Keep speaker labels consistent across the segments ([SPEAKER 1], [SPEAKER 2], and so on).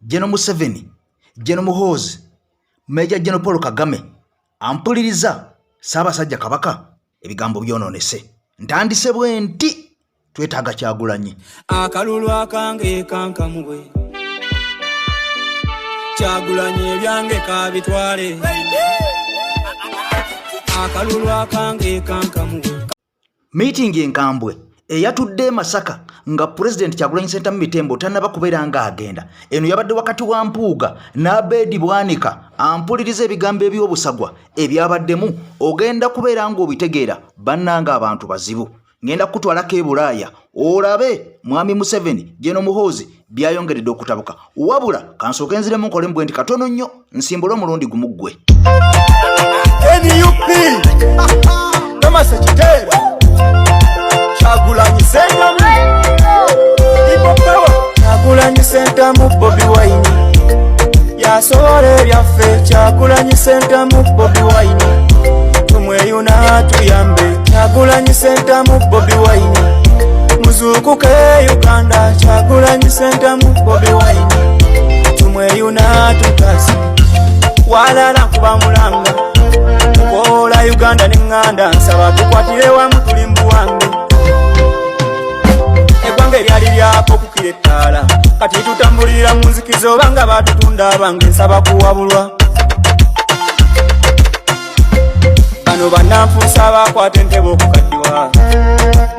[SPEAKER 1] General Museveni, General Muhoozi, Major General Paul Kagame ampuliriza Ssaabasajja Kabaka ebigambo byonoonese. Ntandise bwe nti twetaaga Kyagulanyi.
[SPEAKER 2] Akalulu akange kankamubwe Kyagulanyi ebyange kabitwale. Akalulu akange kankamubwe.
[SPEAKER 1] Meeting enkambwe eyatudde Masaka nga President Kyagulanyi Ssentamu Mitembo tannaba kubeera nga agenda. Eno yabadde wakati wa Mpuuga n'Abedi Bwanika ampuliriza ebigambo eby'obusagwa ebyabaddemu ogenda kubeera ng'obitegeera bannanga abantu bazibu. Ngenda kutwalako e Bulaaya olabe Mwami Museveni, General Muhoozi byayongeredde okutabuka. Wabula kansooke nziremu nkole mbwe nti katono nnyo nsimbule omulundi gumu ggwe.
[SPEAKER 2] NUP Namasa Kiteera Kyagulanyi Ssentamu Kyagulanyi Ssentamu Bobi Wine yasobola ebyaffe. Kyagulanyi Ssentamu Bobi Wine tumweyuna tuyambe. Kyagulanyi Ssentamu Bobi Wine muzuukuke Uganda. Kyagulanyi Ssentamu Bobi Wine tumweyuna tutasi. Walala kuba mulanga mukola Uganda n'enganda nsaba tukwatire wamu tuli mbuwange. Eggwanga eryali lyako kukira ettaala kati tutambulira mu nzikiza obanga batutunda abange nsaba kuwabulwa. Bano bannanfuusa bakwata entebe okukaddiwa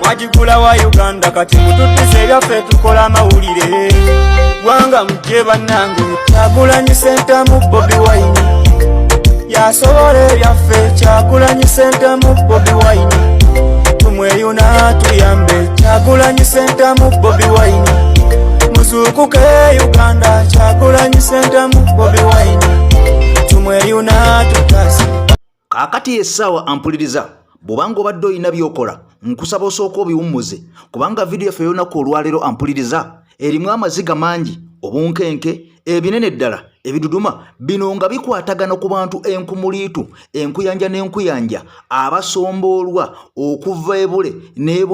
[SPEAKER 2] mwagigula wa Uganda kati mutuddiza ebyaffe tukola amawulire. Gwanga mujje bannange. Kyagulanyi Ssentamu Bobi Wine yasobola ebyaffe. Kyagulanyi Ssentamu Bobi Wine tumweyuna tuyambe. Kyagulanyi Ssentamu Bobi Wine muzuukuke Uganda. Kyagulanyi Ssentamu Bobi Wine tumweyuna tutasi.
[SPEAKER 1] Kaakati essaawa ampuliriza bw'obanga obadde olina by'okola nkusaba osooka obiwummuze kubanga vidiyo yaffe y'olunaku olwaleero ampuliriza erimu amaziga mangi obunkenke ebinene ddala ebiduduma bino nga bikwatagana ku bantu enkumuliitu enkuyanja n'enkuyanja abasomboolwa okuva e Bule n'e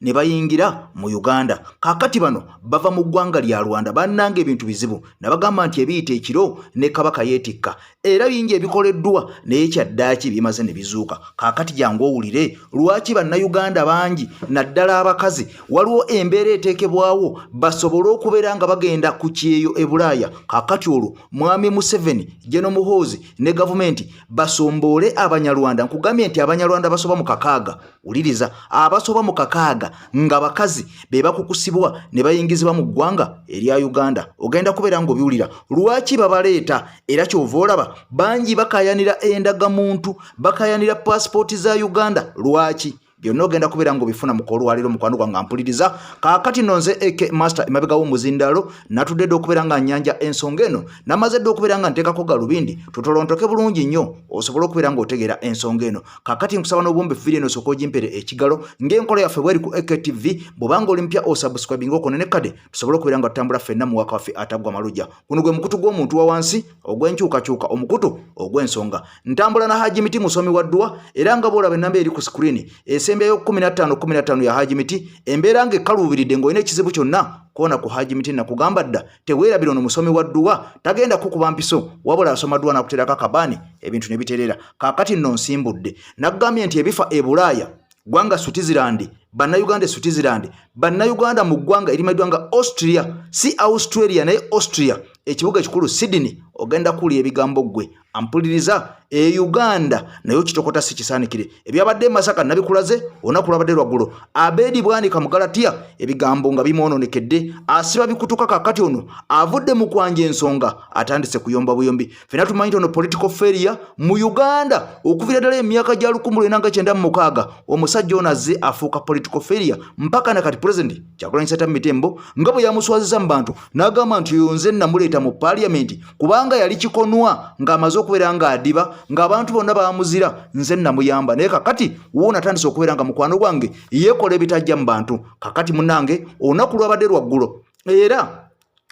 [SPEAKER 1] ne bayingira mu Uganda. Kaakati bano bava mu ggwanga lya Rwanda bannanga ebintu bizibu nabagamba nti ebiyita ekiro ne Kabaka yeetikka era bingi ebikoleddwa naye kyaddaaki bimaze ne bizuuka. Kaakati jangu owulire lwaki bannayuganda bangi naddala abakazi waliwo embeera eteekebwawo basobole okubeera nga bagenda ku kyeyo e Bulaaya. Kaakati olwo Mwami Museveni, General Muhoozi ne gavumenti basomboole Abanyarwanda. Nkugambye nti Abanyarwanda basoba mu 600. Uliriza abasoba mu 600 nga bakazi be bakukusibwa ne bayingizibwa mu ggwanga erya Uganda. Ogenda kubeera ng'obiwulira lwaki babaleeta era kyova olaba bangi bakayanira endagamuntu bakayanira passport za Uganda. Lwaki? Byonna ogenda kubeera ng'obifuna mu kolwaliro mukwano gwange ampuliriza. Kaakati nonze AK Master emabega w'omuzindalo natudde okubeera nga nnyanja ensonga eno namaze dde okubeera nga nteekako galubindi tutolontoke bulungi nnyo osobole okubeera ng'otegeera ensonga eno. Kaakati nkusaba n'obumbe vidiyo eno osooka ogimpere ekigalo ng'enkola yaffe bweri ku AKTV bw'obanga oli mpya osubscribinga okonene kade tusobole okubeera nga tutambula ffenna mu waka waffe ataggwa malujja. Guno gwe mukutu gw'omuntu wa wansi ogw'enkyukakyuka omukutu ogw'ensonga. Ntambula na Haji Miti musomi wa ddwa era nga bw'olaba ennamba eri ku screen esembeyo 15 ya Haji Miti embeera ng'ekaluubiridde ng'olina ekizibu kyonna koona ku Haji Miti nakugamba dda teweerabira ono musomi wa dduwa tagenda kukuba mpiso wabula asoma dduwa nakuteerako akabaani ebintu ne bitereera. Kaakati nno nsimbudde nagambye nti ebifa e Bulaaya ggwanga Switzerland bannayuganda Switzerland bannayuganda mu ggwanga erimanyiddwa nga Austria si Australia naye Austria ekibuga ekikulu Sydney. Ogenda kuwulira ebigambo ggwe ampuliriza Uganda nayo kitokota si kisaanikire ebyabadde Masaka nabikulaze olunaku lwabadde lwaggulo. Abedi Bwanika mu Galatiya ebigambo nga bimwononekedde asiba bikutuka. Kaakati ono avudde mu kwanja ensonga atandise kuyomba buyombi. Ffenna tumanyi nti ono political failure mu Uganda okuviira ddala emyaka gya 1996 omusajja ono azze afuuka political failure mpaka nakati President Kyagulanyi Ssentamu Mitembo nga bwe yamuswaziza mu bantu n'agamba nti yonze namuleeta mu parliament kubanga yali kikonwa ng'amaze okubeera nga adiba ng'abantu bonna bamuzira nze namuyamba. Naye kakati woona atandise okubeera nga mukwano gwange yeekola ebitajja mu bantu. Kakati munnange olunaku lwabadde lwaggulo era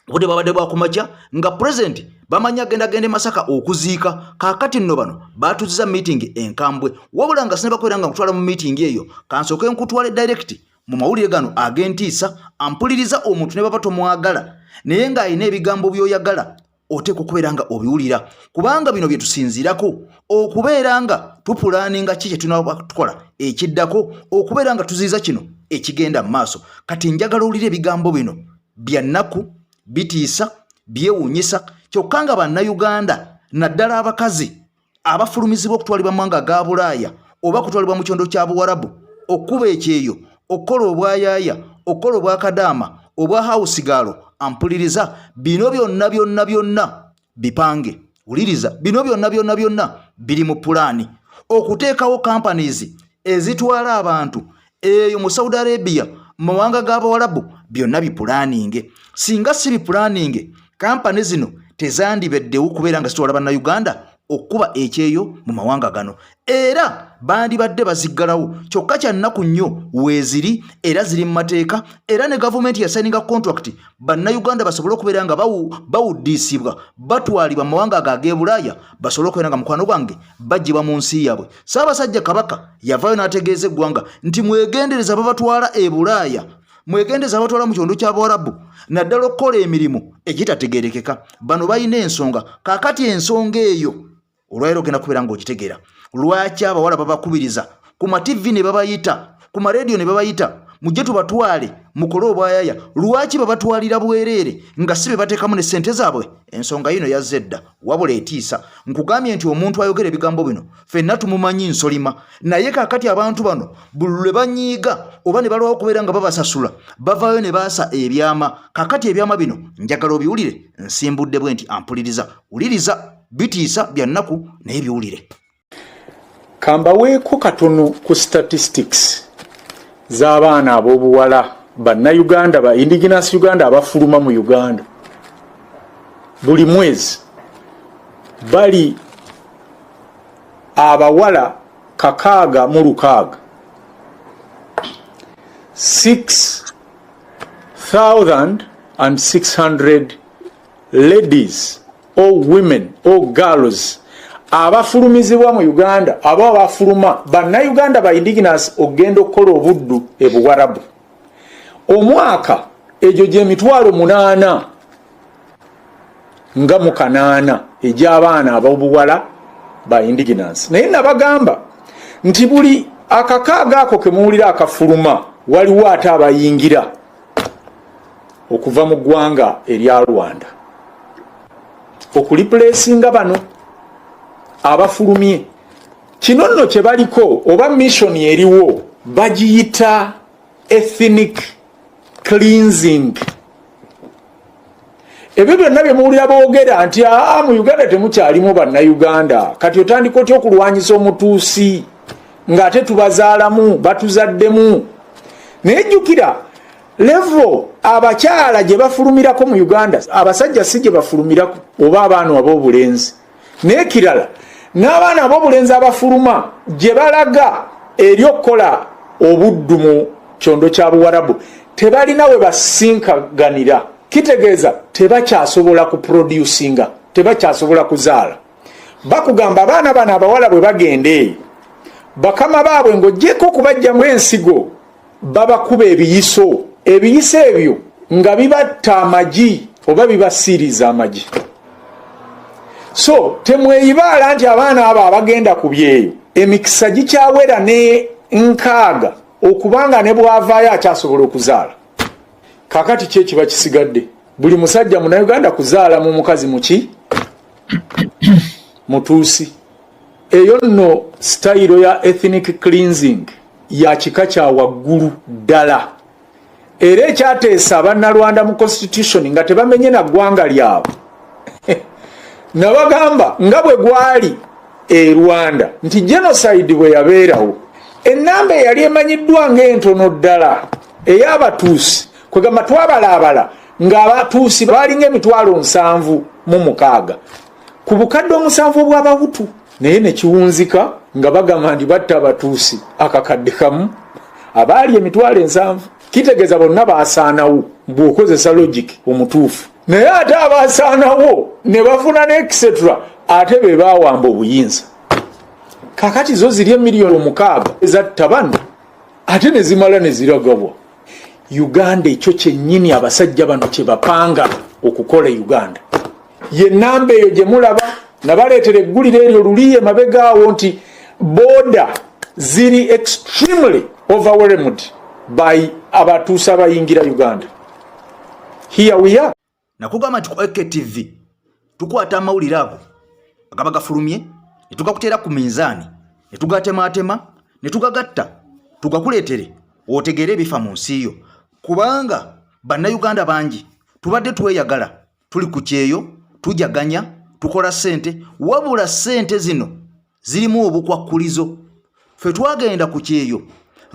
[SPEAKER 1] budde babadde bwakumakya nga President bamanya agenda Masaka okuziika. Kaakati nno bano batuziza meeting enkambwe wabula nga sinaba kubeera nga nkutwala mu meeting eyo kansooke nkutwale direct mu mawulire gano agentiisa ampuliriza omuntu ne baba tomwagala naye ng'alina ebigambo by'oyagala oteekwa okubeera nga obiwulira kubanga bino bye tusinziirako okubeera nga tupulaaninga ki kye tunatukola ekiddako okubeera nga tuziiza kino ekigenda mu maaso kati njagala owulira ebigambo bino bya nnaku bitiisa byewuunyisa kyokka nga bannayuganda naddala abakazi abafulumizibwa okutwalibwa mu mawanga ga Bulaaya oba kutwalibwa mu kyondo kya Buwarabu okuba ekyeyo okukola obwayaaya okukola obwakadaama obwa hawusigaalo ampuliriza bino byonna bipange wuliriza bino byonna biri mu pulaani okuteekawo companies ezitwala abantu eyo mu Saudi Arabia mu mawanga g'Abawarabu byonna bipulaaninge singa si bipulaaninge kampani zino tezandibeddewo kubeera nga zitwala bannayuganda okuba ekyeyo mu mawanga gano era bandibadde baziggalawo kyokka kya nnaku nnyo weeziri era ziri mu mateeka era ne gavumenti yasayininga contract bannayuganda basobole okubeera nga bawuddiisibwa batwalibwa mu mawanga ag'e Bulaaya basobole okubeera nga mukwano gwange baggyibwa mu nsi yaabwe Ssaabasajja Kabaka yavaayo n'ategeeza eggwanga nti mwegendereza babatwala e Bulaaya mwegendeza abatwala mu kyondo ky'Abawarabu naddala okukola emirimu egitategeerekeka bano balina ensonga kaakati ensonga eyo olwaleero ogenda kubeera ng'ogitegeera lwaki abawala babakubiriza ku mativi ne babayita ku marediyo ne babayita mujje tubatwale mukole obwayaya lwaki babatwalira bwereere nga si be bateekamu ne ssente zaabwe ensonga yino yazze edda wabula etiisa nkugambye nti omuntu ayogera ebigambo bino ffenna tumumanyi nsolima naye kaakati abantu bano buli lwe banyiiga oba ne balwawo okubeera nga babasasula bavaayo ne baasa ebyama kaakati ebyama bino njagala obiwulire nsimbudde bwe nti ampuliriza wuliriza bitiisa bya nnaku naye biwulire
[SPEAKER 3] kambaweeko katono ku statistics z'abaana ab'obuwala bannayuganda ba indigenous Uganda abafuluma mu Uganda buli mwezi bali abawala 6,600 6,600 ladies or women or girls abafulumizibwa mu Uganda abo abafuluma bannayuganda ba indigenous ogenda okukola obuddu e Buwarabu omwaka egyo gye 8,000 nga mu 8 egy'abaana ab'obuwala ba indigenous naye nabagamba nti buli akakaaga ako ke muwulira akafuluma waliwo ate abayingira okuva mu ggwanga erya Rwanda okulipulesinga bano abafulumye kino nno kye baliko oba missioni eriwo bagiyita ethnic cleansing ebyo byonna bye muwulira boogera nti mu Uganda temukyalimu bannayuganda kati otandika otya okulwanyisa omutuusi ng'ate tubazaalamu batuzaddemu naye jjukira level abakyala gye bafulumirako mu Uganda abasajja si gye bafulumirako oba abaana ab'obulenzi naye kirala n'abaana ab'obulenzi abafuluma gye balaga eri okukola obuddu mu kyondo kya Buwarabu tebalina we basinkaganira kitegeeza tebakyasobola kuproducinga tebakyasobola kuzaala bakugamba abaana bano abawala bwe bagenda eyo bakama baabwe ng'oggyeko okubajjamu ensigo babakuba ebiyiso ebyo nga bibatta amagi oba bibasiiriza amagi so temweyibaala nti abaana abo abagenda ku byeyo emikisa gikyawera ne nkaaga okubanga ne bwavaayo akyasobola okuzaala kakati kye kiba kisigadde buli musajja Munnayuganda kuzaala mu mukazi muki mutuusi eyo nno sitayiro ya ethnic cleansing ya kika kya waggulu ddala era ekyateesa abannalwanda mu constitution nga tebamenye na ggwanga lyabwe nabagamba nga bwe gwali e Rwanda nti genocide bwe yabeerawo ennamba eyali emanyiddwa ng'entono ddala ey'abatuusi kwegamba twabalaabala ng'abatuusi baalinga 7,600 ku bukadde 7 obw'abahutu naye ne kiwunzika nga bagamba nti batta abatuusi akakadde kamu abaali 7,000 kitegeeza bonna baasaanawo bw'okozesa logic omutuufu naye ate abaasaanawo ne bafuna n'ekisetra ate be baawamba obuyinza kakati zo ziri 6,000,000 ezatta bano ate ne zimala ne ziragabwa Uganda ekyo kyennyini abasajja bano kye bapanga okukola Uganda. Ye namba eyo gye mulaba nabaleetera eggulire eryo luli emabegaawo nti border ziri extremely overwhelmed by abatuusa abayingira Uganda. Here we are.
[SPEAKER 1] Nakugamba nti ku AKTV tukwata amawulire ago agaba gafulumye ne tugakuteera ku minzaani ne tugatematema ne tugagatta tugakuleetere otegeere ebifa mu nsi yo, kubanga bannayuganda bangi tubadde tweyagala tuli ku kyeyo tujaganya tukola ssente, wabula ssente zino zirimu obukwakkulizo. Ffe twagenda ku kyeyo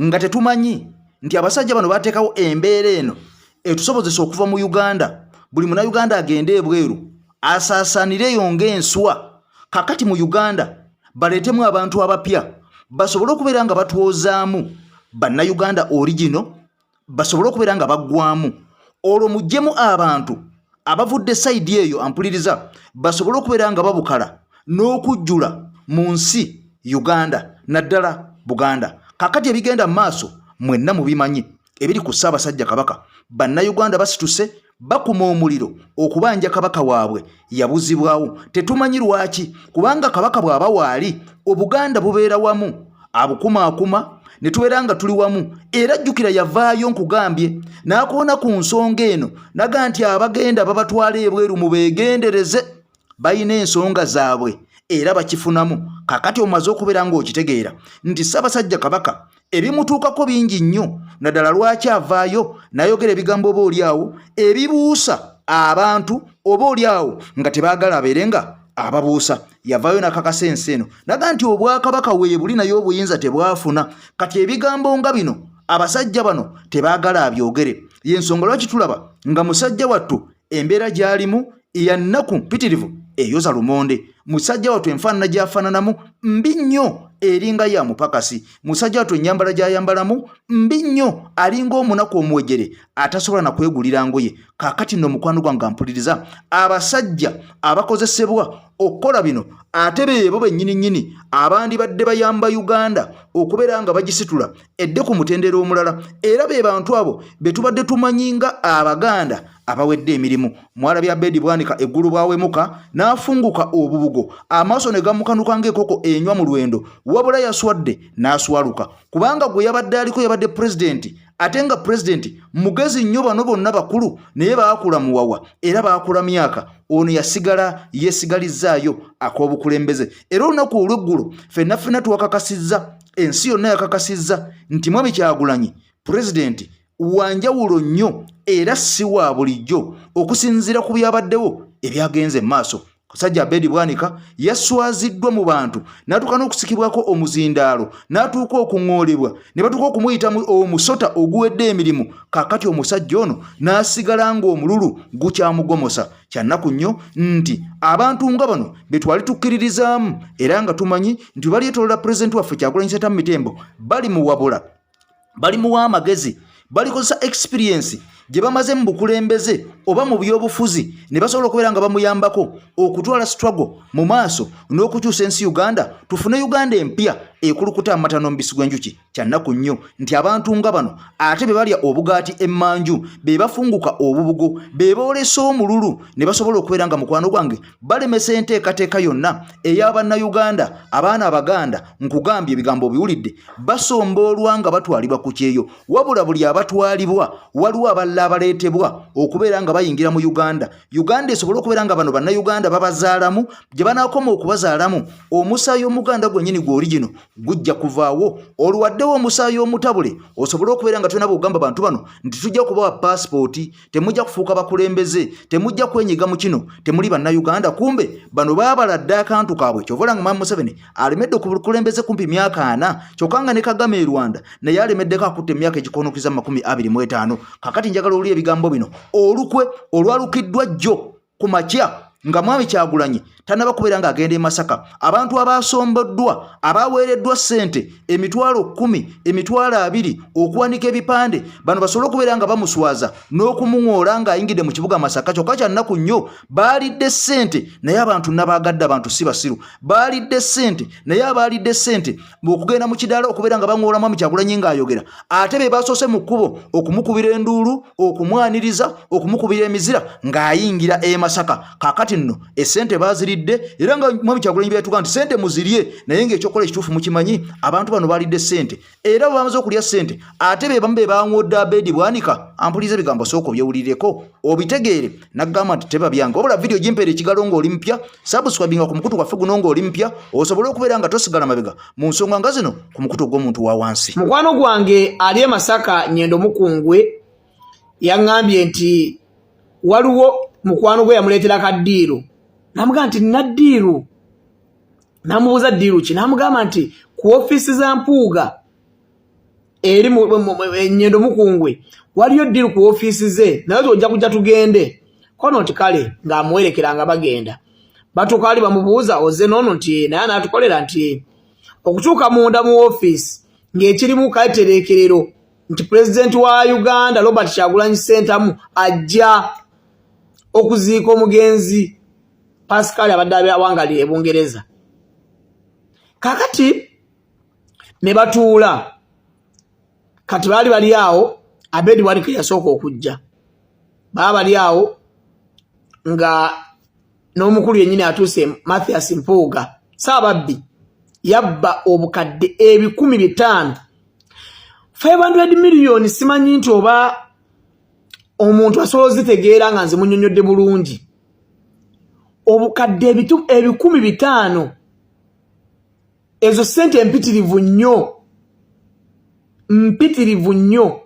[SPEAKER 1] nga tetumanyi nti abasajja bano bateekawo embeera eno etusobozesa okuva mu Uganda buli munnayuganda agende ebweru asaasaanireyo ng'enswa. Kakati mu Uganda baleetemu abantu abapya basobole okubeera nga batuwozaamu bannayuganda original, basobole okubeera nga baggwamu, olwo muggyemu abantu abavudde sayidi eyo ampuliriza basobole okubeera nga babukala n'okujjula mu nsi Uganda naddala Buganda. Kakati ebigenda mu maaso mwenna mubimanyi ebiri ku Ssaabasajja Kabaka. Bannayuganda basituse bakuma omuliro okubanja kabaka waabwe yabuzibwawo. Tetumanyi lwaki, kubanga kabaka bw'aba waali Obuganda bubeera wamu abukumaakuma ne tubeera nga tuli wamu. Era jjukira yavaayo nkugambye n'akoona ku nsonga eno naga nti abagenda babatwala ebweru mubeegendereze, balina ensonga zaabwe era bakifunamu. Kakati omaze okubeera ng'okitegeera nti Ssaabasajja Kabaka ebimutuukako bingi nnyo, naddala lwaki avaayo n'ayogera ebigambo oba oliawo ebibuusa abantu oba oliawo nga tebaagala abeere nga ababuusa. Yavaayo nakakasa ensi eno naga nti obwakabaka weebuli naye obuyinza tebwafuna. Kati ebigambo nga bino abasajja bano tebaagala abyogere. Y'ensonga lwaki tulaba nga musajja wattu embeera gy'alimu eya nnaku mpitirivu eyoza lumonde. Musajja wattu enfaanana gy'afaananamu mbi nnyo eringa ya mupakasi. Musajja wattu ennyambala gy'ayambalamu mbi nnyo alinga omunaku omuwejere atasobola na kwegulira ngoye. Kaakati nno mukwano gwange mpuliriza abasajja abakozesebwa okukola bino ate beebo bennyini abandi badde bayamba Uganda okubeera nga bagisitula edde ku mutendera omulala, era be bantu abo be tubadde tumanyinga Abaganda abawedde emirimu. Mwalabye Abedi Bwanika eggulu bwawemuka n'afunguka obubugo, amaaso ne gamukanuka ng'enkoko enywa mu lwendo, wabula yaswadde n'aswaluka, kubanga gwe yabadde aliko yabadde pulezidenti, ate nga pulezidenti mugezi nnyo bano bonna bakulu naye baakula muwawa era baakula myaka. Ono yasigala yeesigalizzaayo ak'obukulembeze. Era olunaku olw'eggulo ffenna tuwakakasizza, ensi yonna yakakasizza nti Mwami Kyagulanyi pulezidenti wanjawulo nnyo era si wa bulijjo okusinziira ku byabaddewo ebyagenze mu maaso. Musajja Abedi Bwanika yaswaziddwa mu bantu n'atuuka n'okusikibwako omuzindaalo n'atuuka okuŋŋoolebwa ne batuuka okumuyitamu omusota oguwedde emirimu. Kaakati omusajja ono n'asigala ng'omululu gukyamugomosa. Kyannaku nnyo nti abantu nga bano be twali tukkiririzaamu era nga tumanyi nti balyetoolola pulezidenti waffe Kyagulanyi Ssentamu Mitembo bali muwabula, bali muwa amagezi, balikozesa experience gye bamaze mu bukulembeze oba mu byobufuzi ne basobola okubeera nga bamuyambako okutwala struggle mu maaso n'okukyusa ensi Uganda tufune Uganda empya ekulukuta amata n'omubisi gw'enjuki. Kyannaku nnyo nti abantu nga bano ate be balya obugaati emmanju be bafunguka obubugo be boolesa omululu ne basobola okubeera nga mukwano gwange balemesa enteekateeka yonna ey'abannayuganda abaana Abaganda. Nkugambye ebigambo biwulidde basomboolwa nga batwalibwa ku kyeyo, wabula buli abatwalibwa waliwo abaleetebwa okubeera nga bayingira mu Uganda. Uganda esobola okubeera nga bano bannayuganda babazaalamu gye banaakoma okubazaalamu omusaayi omuganda gwennyini gwe origino gujja kuvaawo. Olwaddewo omusaayi omutabule osobole okubeera nga tulina bwogamba bantu bano nti tujja kubawa paasipooti, temujja kufuuka bakulembeze, temujja kwenyiga mu kino, temuli bannayuganda. Kumbe bano baabaladde akantu kaabwe. Kyovola nga Mwami Museveni alemedde ku bukulembeze kumpi myaka 4 kyokka nga ne Kagame e Rwanda naye alemeddeko akutte emyaka egikonokiza 25. Kakati njagala oli ebigambo bino olukwe olwalukiddwa jjo ku makya nga mwami Kyagulanyi tanaba kubeera nga agenda e Masaka abantu abasomboddwa abaweereddwa ssente emitwalo 10 emitwalo 2 okuwanika ebipande bano basobola okubeera nga bamuswaza n'okumuŋoola nga ayingidde mu kibuga Masaka kyokka kya nnaku nnyo baalidde ssente naye abantu nabaagadde abantu si basiru baalidde ssente naye abaalidde ssente okugenda mu kidaala okubeera nga baŋoola mwami Kyagulanyi ng'ayogera ate be basoose mu kkubo okumukubira enduulu okumwaniriza okumukubira emizira ng'ayingira e Masaka kaakati nno essente baaziridde era nga mwami Kyagulanyi byatuga nti ssente muzirye naye ng'ekyokola ekituufu mukimanyi abantu bano baalidde ssente era bwe bamaze okulya ssente ate be bamu be baŋŋodde Abedi Bwanika ampuliza ebigambo sooka obyewulirireko obitegeere naggamba nti teba byange obula vidiyo gimpeera ekigalo ng'oli mpya subscribinga ku mukutu gwaffe guno ng'oli mpya osobole okubeera nga tosigala mabega mu nsonga nga zino ku mukutu gw'omuntu wa wansi.
[SPEAKER 4] Mukwano gwange ali e Masaka Nyendo Mukungwe yaŋŋambye nti waliwo mukwano gwe yamuleetera kaddiiro namugamba nti nina ddiiru namubuuza ddiiru ki namugamba nti ku ofiisi za Mpuuga eri Nyendo Mukungwe waliyo ddiiru ku ofiisi ze naye tojja kujja tugende kono nti kale ng'amuwerekera nga bagenda batuuka ali bamubuuza oze noono nti naye anaatukolera nti okutuuka munda mu ofiisi ng'ekirimu katereekerero nti pulezidenti wa Uganda Robert Kyagulanyi Ssentamu ajja okuziika omugenzi Pascal abadde awangali e Bungereza. Kakati ne batuula kati bali awo Abedi Bwanika yasooka okujja bali awo nga n'omukulu yennyini atuuse Mathias Mpuuga Saababbi yabba obukadde 15,000 500 million simanyi nti oba omuntu asobola ozitegeera nga nze munnyonnyodde bulungi obukadde 15,000 ezo ssente mpitirivu nnyo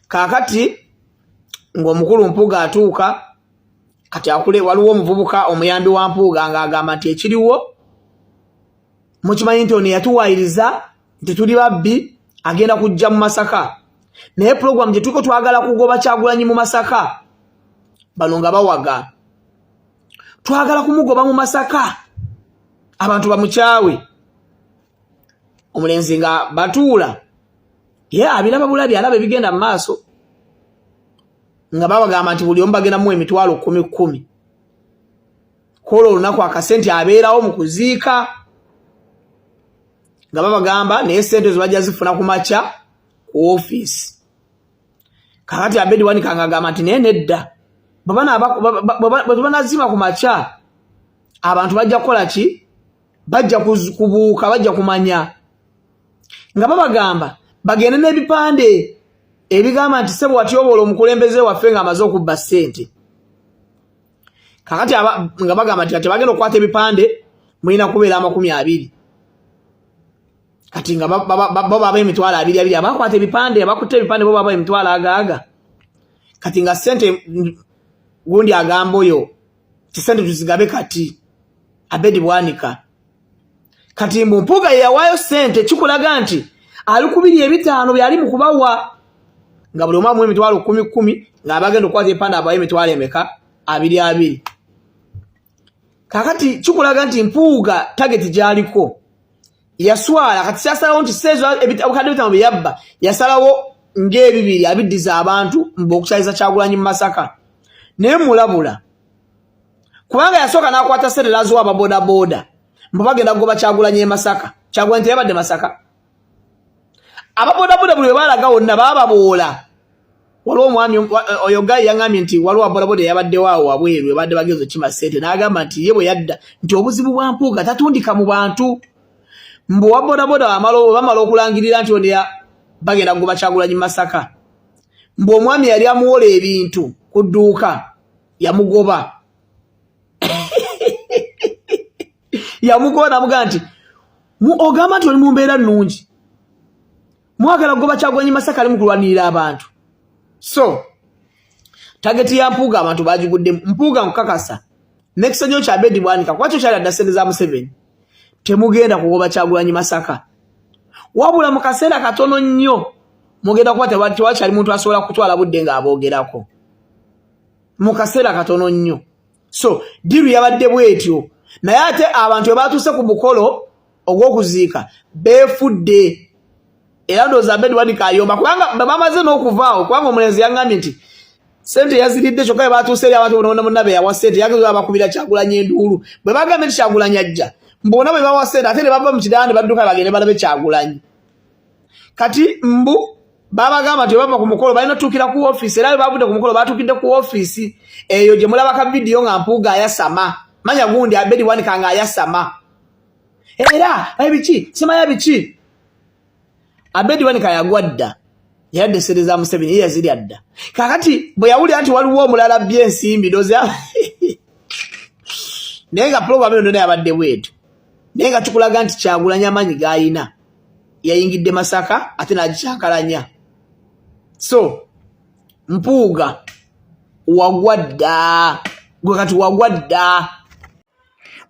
[SPEAKER 4] kaakati ng'omukulu Mpuuga atuuka kati akule waliwo omuvubuka omuyambi wa Mpuuga ng'agamba nti ekiriwo mukimanyi nti ono yatuwaayiriza nti tuli babbi agenda kujja mu Masaka naye program gye tuliko twagala kugoba Kyagulanyi mu Masaka bano nga bawaga twagala kumugoba mu Masaka abantu bamukyawe omulenzi nga batuula ye abiraba bulabi alaba ebigenda mu maaso nga babagamba nti buli omu bagenda mu emitwalo 10,000 kola olunaku akasente abeerawo mu kuziika nga babagamba naye ssente zo bajja zifuna ku makya ku ofiisi kakati Abedi Bwanika ng'agamba nti naye nedda bwe banazima ku makya abantu bajja kukola ki bajja kubuuka bajja kumanya nga babagamba bagende n'ebipande ebigamba nti sebo watyobola omukulembeze waffe ng'amaze okubba ssente kakati nga bagamba nti kati bagenda okukwata ebipande mulina kubeera 20 kati nga bo baba emitwalo 2 abakwata ebipande abakutte ebipande bo baba emitwalo agaaga kati nga ssente gundi agamba oyo kisente tuzigabe kati Abedi Bwanika kati Mpuuga yawaayo ssente kikulaga nti ali 2,500 byali mu kubawa nga buli omu emitwalo 10,000 ng'abagenda okukwata ebipande abawa emitwalo emeka 2 kakati kikulaga nti Mpuuga tageti gy'aliko yaswala kati sasalawo nti sezo obukadde bitamu bye yabba yasalawo ng'ebibiri abiddiza abantu mb'okukyaliza Kyagulanyi mu Masaka naye mulabula kubanga yasooka n'akwata ssente n'aziwa ababodaboda mbo bagenda kugoba Kyagulanyi e Masaka Kyagulanyi teyabadde Masaka ababodaboda buli bwe baalaga wonna baababoola waliwo omwami oyo gayi yaŋŋambye nti waliwo ababodaboda eyabaddewo awo wabweru ebadde bagenza okima ssente n'agamba nti ye bwe yadda nti obuzibu bwa Mpuuga tatundika mu bantu mbu wa bodaboda bamala okulangirira nti ono bagenda kugoba Kyagulanyi Masaka mbu omwami yali amuwola ebintu ku dduuka yamugoba yamugoba namugamba nti ogamba nti oli mu mbeera nnungi mwagala kugoba Kyagulanyi Masaka ali mu kulwanirira abantu so tageti ya Mpuuga abantu bagiguddemu Mpuuga nkukakasa n'ekisenyo kya Abedi Bwanika kwakyo kyali adda ssente za Museveni temugenda kugoba Kyagulanyi Masaka wabula mu kaseera katono nnyo mugenda kuba tewakyali muntu asobola kutwala budde ng'aboogerako mu kaseera katono nnyo So diru yabadde bwetyo naye ate abantu ebatuse ku mukolo ogw'okuziika beefudde era ndowooza Abedi Wanika ayomba kubanga bamaze n'okuvaawo kubanga omulenzi yangambye nti sente yaziridde kyokka batuuse eri abantu bona munnabe yawa sente yagezeho abakubira Kyagulanyi enduulu bwe bagambye nti Kyagulanyi ajja mbona bwe bawa sente ate ne bava mu kidaala ne badduka bagende balabe Kyagulanyi kati mbu babagamba nti bava ku mukolo balina tuukira ku ofiisi era bwe bavudde ku mukolo batuukidde ku ofiisi eyo gye mulabaka vidiyo nga Mpuuga ayasama manya gundi Abedi Wanika nga ayasama era ebiki simanya biki Abedi Wanika yagwa dda yadde sereza Museveni ye yaziri adda kakati bwe yawulira nti waliwo omulala byensimbi doza nenga program eno yabadde bwetu nenga tukulaga nti Kyagulanyi amanyi gayina yayingidde Masaka ate n'agikyakalanya so Mpuuga wagwa dda gwe kati wagwa dda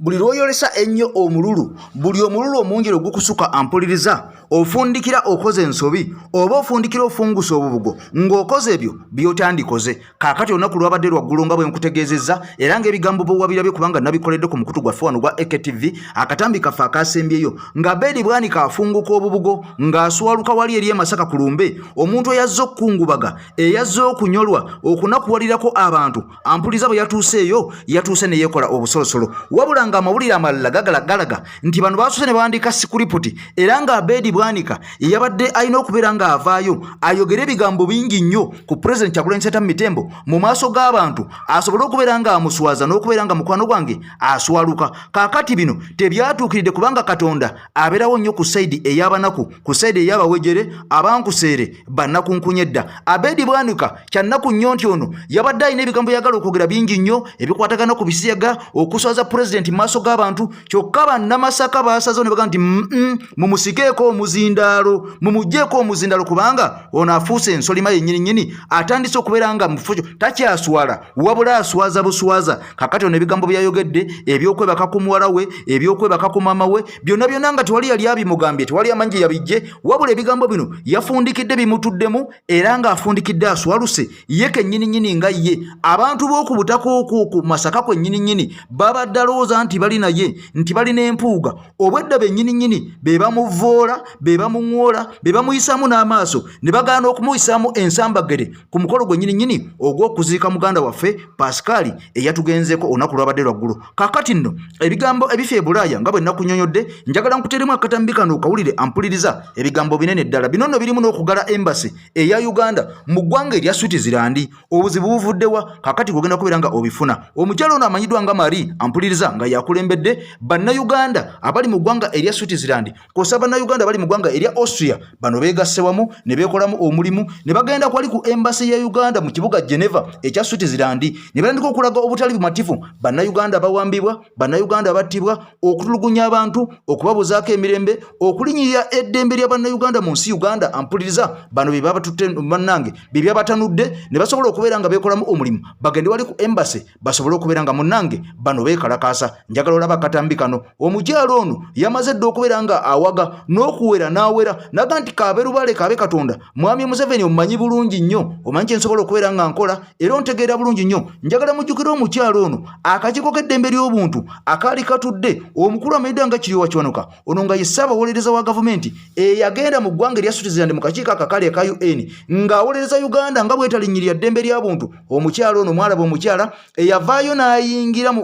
[SPEAKER 1] buli lwoyolesa ennyo omululu buli omululu omunjiro gukusuka ampuliriza ofundikira okoze ensobi oba ofundikira ofungusa obubugo ng'okoze ebyo by'otandikoze kaakati olunaku lwabadde lwaggulu nga bwe nkutegeezezza era ng'ebigambo bwewabirabye kubanga nabikoledde ku mukutu gwaffe wano gwa AKTV akatambi kaffe akasembyeyo nga Abedi Wanika afunguka obubugo ng'aswaluka wali eri Masaka ku lumbe omuntu eyazze okukungubaga eyazze okunyolwa okunakuwalirako abantu ampuliriza bwe yatuuseeyo yatuuse ne yeekola obusolosolo wabula nga amawulire amalala gagalaga nti bano baasuse ne bawandiika sikuripoti era nga Abedi Wanika yabadde alina okubeera nga avaayo ayogera ebigambo bingi nnyo ku President Kyagulanyi Ssentamu Mitembo mu maaso g'abantu asobole okubeera nga amuswaza n'okubeera nga mukwano gwange aswaluka kaakati bino tebyatuukiridde kubanga Katonda abeerawo nnyo ku sayidi ey'abanaku ku sayidi ey'abawejere abankuseere bannakunkunye dda Abedi Wanika kyannaku nnyo nti ono yabadde alina ebigambo yagala okwogera bingi nnyo ebikwatagana ku bisiyaga okuswaza President mu maaso g'abantu kyokka bannamasaka baasazeho ne bagamba nti mumusikeeko omuzindalo mumujjeko omuzindalo kubanga ono afuuse ensolima yennyini atandise okubeera nga mufujo takyaswala wabula aswaza buswaza kakati ono ebigambo byayogedde ebyokwebaka ku muwala we ebyokwebaka ku maama we byonna nga tewali yali abimugambye tewali amanyi yabijje wabula ebigambo bino yafundikidde bimutuddemu era nga afundikidde aswaluse ye kennyini nga ye abantu b'oku butaka ku Masaka kwennyini babadde alowooza nti bali naye nti balina Empuuga obwedda bennyini be bamuvoola be bamuŋŋoola be bamuyisaamu n'amaaso ne bagaana okumuyisaamu ensambagere ku mukolo gwe nyini ogw'okuziika muganda waffe Pascal eyatugenzeeko olunaku lwabadde lwaggulu kaakati nno ebigambo ebifa e Bulaaya nga bwe nnakunyonyodde njagala nkuteremu akatambi kano okawulire ampuliriza ebigambo binene ddala bino nno birimu n'okugala embassy eya Uganda mu ggwanga erya Switzerland obuzibu buvuddewa kaakati kugenda kubeera nga obifuna omukyalo ono amanyiddwa nga Marie ampuliriza nga yakulembedde bannayuganda abali mu ggwanga erya Switzerland kosa bannayuganda bali mu ggwanga erya Austria bano beegasse wamu ne beekolamu omulimu ne bagenda kwali ku embassy ya Uganda mu kibuga Geneva ekya Switzerland ne batandika okulaga obutali bumativu bannayuganda bawambibwa bannayuganda battibwa okutulugunya abantu okubabuzaako emirembe okulinyirira eddembe lya bannayuganda mu nsi Uganda ampuliriza bano bye babatutte bannange bye byabatanudde ne basobola okubeera nga beekolamu omulimu bagende wali ku embassy basobole okubeera nga munnange bano beekalakaasa njagala olaba akatambi kano omukyalo ono yamaze dda okubeera nga awaga n'okuwera n'awera naga nti kaaberubale kaabe Katonda mwami Museveni omumanyi bulungi nnyo omanyi kye nsobola okubeera nga nkola era ontegeera bulungi nnyo njagala mujjukire omukyalo ono akakiiko k'eddembe ly'obuntu akaali katudde omukulu amanyiddwa nga Kiryowa Kiwanuka ono nga ye ssaabawolereza wa gavumenti eyagenda mu ggwanga erya Switzerland mu kakiiko akakaali aka UN ng'awolereza Uganda nga bwetalinyirira ddembe lya buntu omukyalo ono mwalaba omukyala eyavaayo n'ayingira mu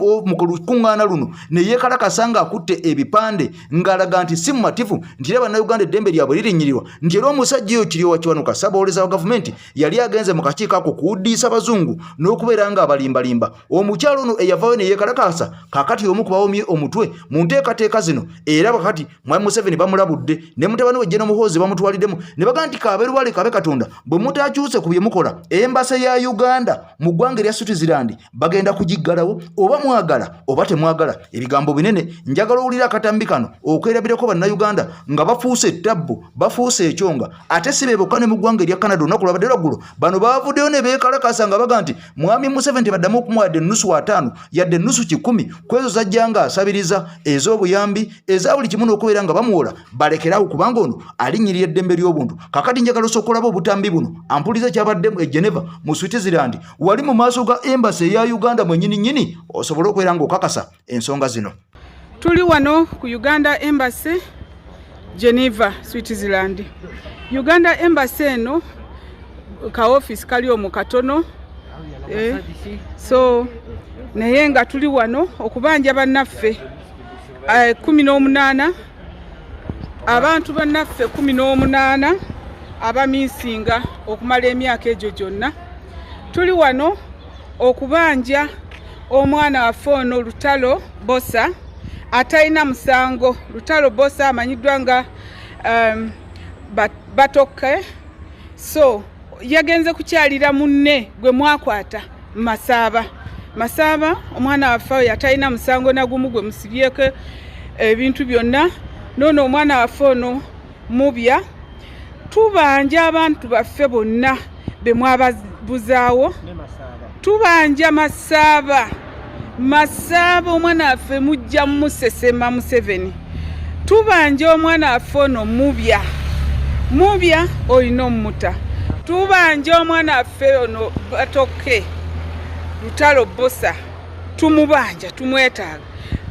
[SPEAKER 1] lukuŋŋaana luno ne yeekalakasa ng'akutte ebipande ng'alaga nti si mumativu nti era bannayuganda eddembe lyabwe lirinyirirwa nti era omusajja oyo Kiryowa Kiwanuka ssaabawolereza wa gavumenti yali agenze mu kakiiko ako kuwuddiisa abazungu n'okubeera nga abalimbalimba omukyalo ono eyavaayo ne yeekalakasa kaakati omu ku bawomye omutwe mu nteekateeka zino era bakati mwami Museveni bamulabudde ne mutabani we General Muhoozi bamutwaliddemu ne bagamba nti kaaberubale kaabe Katonda bwe mutaakyuse ku bye mukola embassy ya Uganda mu ggwanga erya Switzerland bagenda kugiggalawo oba mwagala oba temwagala ebigambo binene njagala owulira akatambi kano okwerabirako bannayuganda nga bafu bafuuse ettabbu bafuuse ekyonga ate si be bokka ne mu ggwanga erya Canada olunaku lwabadde lwaggulo bano baavuddeyo ne beekalakasa nga baga nti mwami Museveni baddamu okumuwa yadde ennusu 5 yadde ennusu 10 ku ezo zajja nga asabiriza ez'obuyambi eza buli kimu n'okubeera nga bamuwola balekerawo kubanga ono alinnyirira eddembe ly'obuntu. Kakati njagala osooka olaba obutambi buno ampuliza kyabadde e Geneva mu Switzerland wali mu maaso ga embassy eya Uganda mwennyini osobole okubeera ng'okakasa ensonga zino.
[SPEAKER 5] Tuli wano ku Uganda Embassy Geneva, Switzerland. Uganda Embassy eno ka office kali omu katono so naye nga tuli wano okubanja bannaffe 18 abantu bannaffe 18 abamisinga okumala emyaka egyo gyonna. Tuli wano okubanja omwana waffe ono Lutalo Bosa atalina musango. Lutalo Bosa amanyiddwa nga Batoke, so yagenze kukyalira munne gwe mwakwata Masaba omwana waffe yatalina musango nagumu gwe musibyeko ebintu byonna. Nono omwana waffe ono mubya. Tubanja abantu baffe bonna be mwababuzaawo tubanja Masaba omwana waffe mujja musesema Museveni. Tubanja omwana waffe ono mubya olina omuta. Tubanja omwana waffe ono Batoke Lutalo Bosa tumubanja tumwetaaga.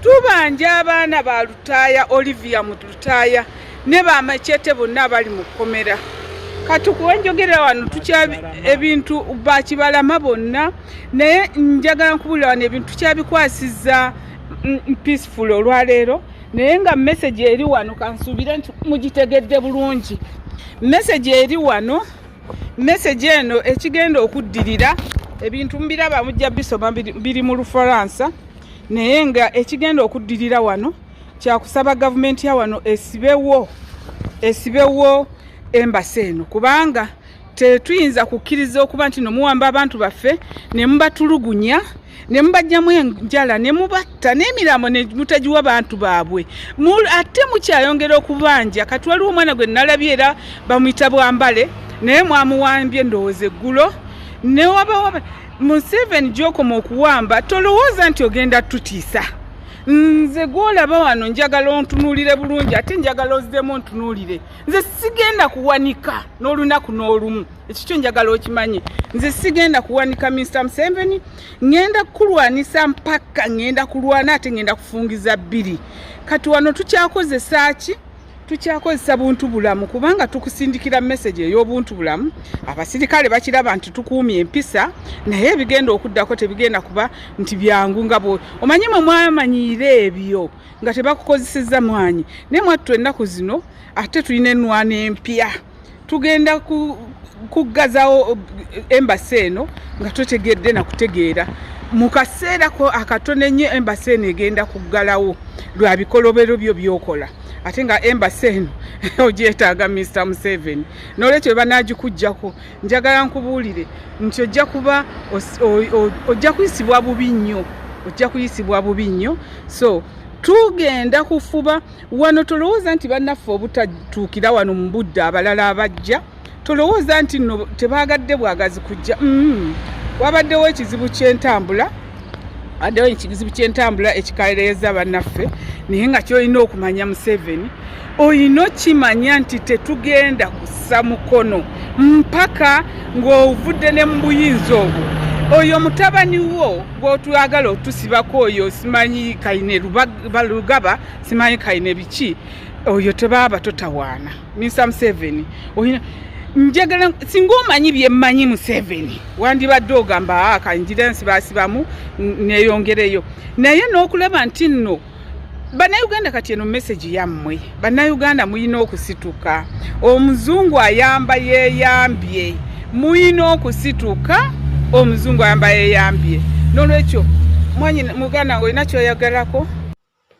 [SPEAKER 5] Tubanja abaana ba Lutaaya Olivia mu Lutaaya ne bamachete bonna abali mu kkomera. Kati kuwenjogera wano tukyabi ebintu bakibalama bonna naye njagala nkubulira wano ebintu tukyabikwasiza peaceful olwaleero naye nga message eri wano kansuubira nti mugitegedde bulungi. Message eri wano, message eno ekigenda okuddirira ebintu mbiraba mujja bisoma biri mu Lufaransa naye nga ekigenda okuddirira wano kyakusaba gavumenti ya wano esibewo embassy eno kubanga tetuyinza kukkiriza okuba nti nomuwamba abantu baffe ne mubatulugunya ne mubajjamu enjala ne mubatta n'emiramo ne mutagiwa bantu baabwe ate mukyayongera okubanja. Kati waliwo omwana gwe nalabye era bamuyita Bwambale naye mwamuwambye ndowooza eggulo ne waba Museveni gy'okoma okuwamba tolowooza nti ogenda tutiisa. Nze gwolaba wano njagala ontunuulire bulungi ate njagala ozzemu ontunuulire. Nze sigenda kuwanika n'olunaku n'olumu ekikyo njagala okimanye. Nze sigenda kuwanika Mr. Museveni, ngenda kulwanisa mpaka ngenda kulwana ate ngenda kufungiza 2. Kati wano tukyakozesa ki? Tukyakozesa buntu bulamu kubanga tukusindikira message ey'obuntu bulamu. Abasirikale bakiraba nti tukuumye empisa naye bigenda okuddako tebigenda kuba nti byangu nga bo omanyi mwe mwamanyiire ebyo nga tebakukozeseza mwanyi ne mwattu ennaku zino ate tulina ennwana empya tugenda kuggazawo embassy eno nga totegedde na kutegeera mu kaseera ko akatono ennyo embassy eno egenda kuggalawo lwa bikolobero byo byokola ate nga embassy eno ogyetaaga Mr. Museveni n'olwekyo banagikujjako njagala nkubuulire nti ojja kuba ojja kuyisibwa bubi nnyo so tugenda kufuba wano. Tolowooza nti bannaffe obutatuukira wano mu budde abalala abajja tolowooza nti no tebaagadde bwagazi kujja. Wabaddewo ekizibu ky'entambula ekikaleeza bannaffe naye nga kyolina okumanya Museveni oyina okimanya nti tetugenda kussa mukono mpaka ng'ovudde ne mu buyinza obwo. Oyo mutabani wo gw'otwagala otusibako oyo simanyi kaine Lugaba simanyi kaine biki oyo tebaba totawaana Mr. Museveni oyina njagala singa omanyi byemmanyi Museveni wandibadde ogamba kanjira nsibasibamu neyongereyo naye n'okulaba nti nno Bannayuganda kati eno message yammwe Bannayuganda muyina okusituka. Omuzungu ayamba yeeyambye muyina okusituka. Omuzungu ayamba yeeyambye n'olwekyo mwanyi muganda olina kyoyagalako.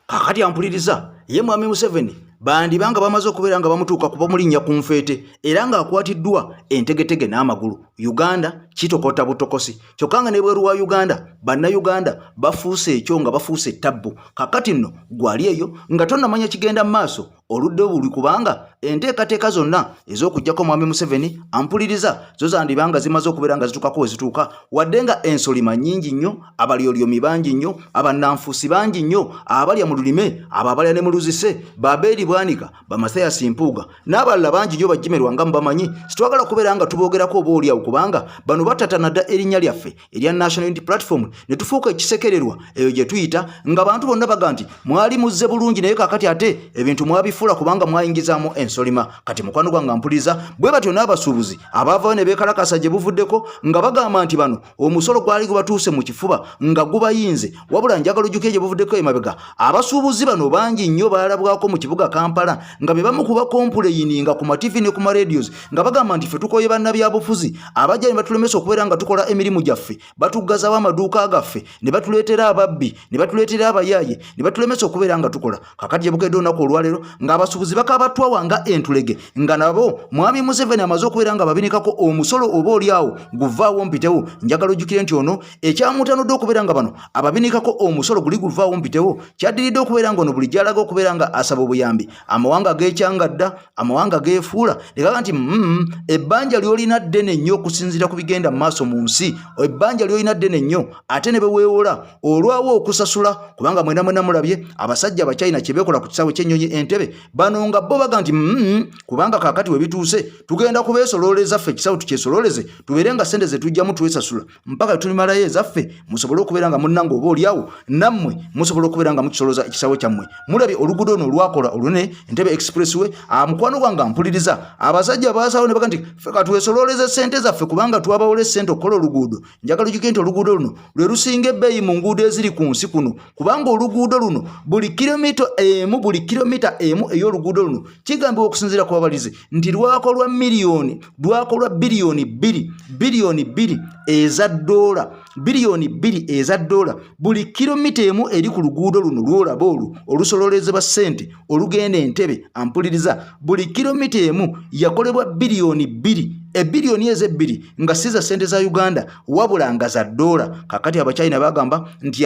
[SPEAKER 1] Kakati ampuliriza ye mwami Museveni bandi banga bamaze okubeera nga bamutuuka kuba mulinnya ku nfeete era ng'akwatiddwa entegetege n'amagulu. Uganda kitokota butokosi kyokka nga ne bweru wa Uganda bannayuganda bafuuse ekyo nga bafuuse ettabbu. Kakati nno gwali eyo nga tonnamanya kigenda mu maaso oludde obuli kubanga enteekateeka zonna ez'okuggyako Mwami Museveni ampuliriza zo zandibanga zimaze okubeera nga zituukako we zituuka wadde nga ensolima nnyingi nnyo, abalyolyomi bangi nnyo, abannanfuusi bangi nnyo, abalya mu lulime, abo abalya ne mu luzise, Babeeri Bwanika, Bamasaya Simpuuga n'abalala bangi nnyo bajimerwa nga mubamanyi. Situwagala kubeera nga tuboogerako obaoliawo kubanga bano batatana dda erinnya lyaffe erya National Unity Platform ne tufuuka ekisekererwa eyo gye tuyita nga bantu bonna baga nti mwali muzze bulungi naye kakati ate ebintu mwabifuula kubanga mwayingizaamu ensolima. Kati mukwano gwange mpuliriza bwe batyo n'abasuubuzi abaavayo ne beekalakasa gye buvuddeko nga bagamba nti bano omusolo gwali gubatuuse mu kifuba nga gubayinze wabula njagala ojjuke gye buvuddeko emabega. Abasuubuzi bano bangi nnyo baalabwako mu kibuga Kampala nga be bamu kuba kompuleyininga ku mativi ne ku maradios nga bagamba nti ffe tukoye bannabyabufuzi abajja ne batulemesa okubeera nga tukola emirimu gyaffe, batuggazawo amaduuka gaffe, ne batuleetera ababbi, ne batuleetera abayaaye, ne batulemesa okubeera nga tukola. Kakati gye bukedde olunaku olwaleero ng'abasuubuzi bakabatwawa nga entulege nga nabo Mwami Museveni amaze okubeera nga babinikako omusolo oba oliawo guvaawo mpitewo. Njagala ojjukire nti ono ekyamutanudde okubeera nga bano ababinikako omusolo guli guvaawo mpitewo kyaddiridde okubeera nga ono buli gyalaga okubeera nga asaba obuyambi amawanga g'ekyangadda, amawanga geefuula ne gaga nti ebbanja ly'olina ddene nnyo okusinziira ku bigenda mu maaso mu nsi, ebbanja ly'olina ddene nnyo ate ne beweewola olwawo okusasula kubanga mwena mulabye abasajja abachina kye beekola ku kisaawe ky'ennyonyi Entebbe bano nga bo baga nti kubanga kakati we bituuse tugenda kubeesolooleza ffe ekisaawe tukyesololeze tubeere nga sente ze tujjamu twesasula mpaka tulimalayo ezaffe musobole okubeera nga munnanga oba oliawo nammwe musobole okubeera nga mukisolooza ekisaawe kyammwe. Mulabye oluguudo ono olwakola olune Entebbe Expressway. Mukwano gwange mpuliriza abasajja baasawo ne baga nti ffe katwesolooleze sente zaffe kubanga twabawola sente okukola oluguudo. Njagala ojjukire nti oluguudo luno lwe lusinga ebbeeyi mu nguudo eziri ku nsi kuno kubanga oluguudo luno buli kilomita emu ey'oluguudo luno kigambibwa okusinziira ku babalize nti lwakolwa biliyoni bbiri eza ddoola, buli kilomita emu eri ku luguudo luno lwolaba olwo olusololezebwa ssente olugenda Entebbe. Ampuliriza buli kilomita emu yakolebwa biliyoni bbiri, ebbiliyoni ezebbiri nga si za ssente za Uganda wabula nga za ddoola. Kakati abachina bagamba nti